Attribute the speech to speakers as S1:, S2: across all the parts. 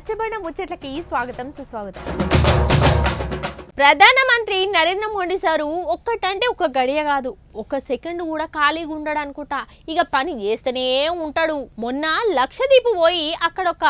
S1: రచ్చబండ ముచ్చట్లకి స్వాగతం సుస్వాగతం. ప్రధానమంత్రి నరేంద్ర మోడీ సారు ఒక్కటంటే ఒక గడియ కాదు, ఒక సెకండ్ కూడా ఖాళీగా ఉండడు అనుకుంటా. ఇక పని చేస్తూనే ఉంటాడు. మొన్న లక్షదీప్ పోయి అక్కడ ఒక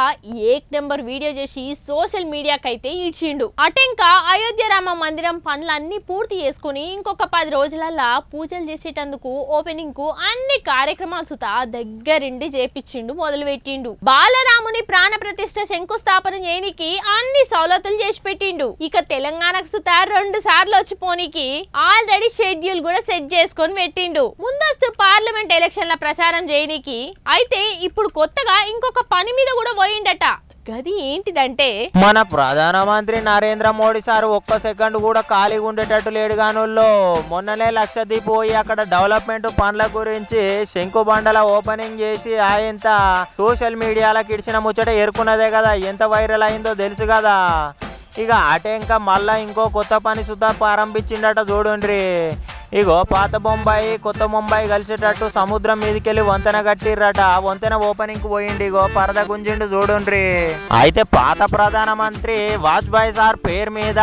S1: ఏక్ నెంబర్ వీడియో చేసి సోషల్ మీడియాకి అయితే ఇచ్చిండు. అటెంకా అయోధ్య రామ మందిరం పనులన్నీ పూర్తి చేసుకుని ఇంకొక 10 రోజులల్లా పూజలు చేసేటందుకు ఓపెనింగ్ కు అన్ని కార్యక్రమాలు సుతా దగ్గరిండి చేపించిండు, మొదలు పెట్టిండు. బాలరాముని ప్రాణ ప్రతిష్ఠ శంకుస్థాపన చేయనికి అన్ని సౌలతులు చేసి పెట్టిండు. ఇక తెలంగాణకు సుతా 2 సార్లు వచ్చిపోనికి ఆల్రెడీ షెడ్యూల్ కూడా సెట్ చేసుకొని పెట్టిండు. ముందస్తు పార్లమెంట్ ఎలక్షన్ల ప్రచారం చేయనికి అయితే ఇప్పుడు కొత్తగా ఇంకొక పని మీద కూడా పోయిండట. గది ఏంటిదంటే,
S2: మన ప్రధానమంత్రి నరేంద్ర మోడీ సార్ ఒక్క సెకండ్ కూడా ఖాళీగా ఉండేటట్టు లేడు గానుల్లో. మొన్ననే లక్షదీప్ పోయి అక్కడ డెవలప్మెంట్ పనుల గురించి శంకుబండల ఓపెనింగ్ చేసి ఆయంత సోషల్ మీడియాలకు ఇడిచిన ముచ్చట ఎరుకున్నదే కదా, ఎంత వైరల్ అయిందో తెలుసు కదా. ఇక అటెంక మళ్ళా ఇంకో కొత్త పని సుద్ధా ప్రారంభించిండట చూడండి. ఇగో పాత బొంబాయి కొత్త ముంబై కలిసేటట్టు సముద్రం మీదకెళ్ళి వంతెన కట్టిర్రట. వంతెన ఓపెనింగ్ కు పోయిండి, ఇగో పరద గుంజిండు చూడుండ్రి. అయితే పాత ప్రధానమంత్రి వాజ్పేయి సార్ పేరు మీద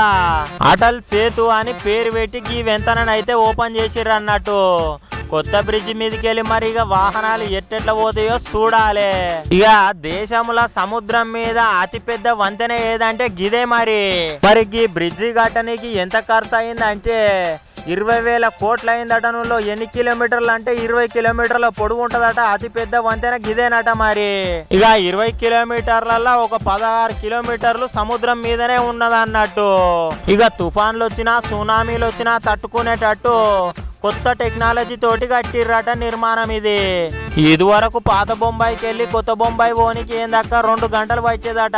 S2: అటల్ సేతు అని పేరు పెట్టి ఈ వంతెనను అయితే ఓపెన్ చేసిర్రు అన్నట్టు. కొత్త బ్రిడ్జ్ మీదకెళ్ళి మరి ఇక వాహనాలు ఎట్టెట్లా పోతాయో చూడాలి. ఇక దేశంలో సముద్రం మీద అతిపెద్ద వంతెన ఏదంటే గిదే. మరి ఈ బ్రిడ్జి కట్టడానికి ఎంత ఖర్చు అయిందంటే 20,000 కోట్లు అయిందట. నువ్వు ఎన్ని కిలోమీటర్లు అంటే 20 కిలోమీటర్ల పొడుగు ఉంటదట. అతి పెద్ద వంతెన గిదేనట. మరి ఇక 20 కిలోమీటర్లలో ఒక 16 కిలోమీటర్లు సముద్రం మీదనే ఉన్నదన్నట్టు. ఇక తుఫాన్లు వచ్చినా సునామీలు వచ్చినా తట్టుకునేటట్టు కొత్త టెక్నాలజీ తోటి కట్టిర్రట నిర్మాణం ఇది. వరకు పాత బొంబాయికి వెళ్ళి కొత్త బొంబాయి పోనీకి ఏందక్క 2 గంటలు పట్టేదట.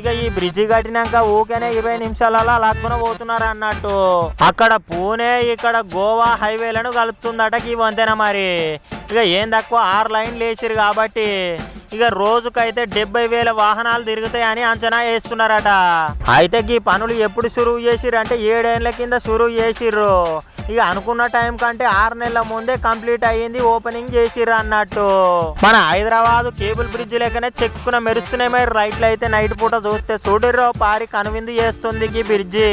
S2: ఇక ఈ బ్రిడ్జి కట్టినాక ఊకేనే 20 నిమిషాలలో లాక్కున పోతున్నారు అన్నట్టు. అక్కడ పూణే ఇక్కడ గోవా హైవేలను కలుపుతుందట ఈ వంతెన. మరి ఇక ఏం తక్కువ 6 లైన్లు వేసిరు కాబట్టి ఇక రోజుకైతే 70,000 వాహనాలు తిరుగుతాయని అంచనా వేస్తున్నారట. అయితే ఈ పనులు ఎప్పుడు షురువు చేసిర్రు అంటే 7 ఏళ్ల కింద షురువు చేసిర్రు. ఇక అనుకున్న టైం కంటే 6 నెలల ముందే కంప్లీట్ అయ్యింది, ఓపెనింగ్ చేసిర్రు అన్నట్టు. మన హైదరాబాద్ కేబుల్ బ్రిడ్జ్ లెక్కనే చెక్కున మెరుస్తున్నాయి. మరి రైట్లు అయితే నైట్ పూట చూస్తే చూడర్రో పారి కనువిందు చేస్తుంది ఈ బ్రిడ్జి.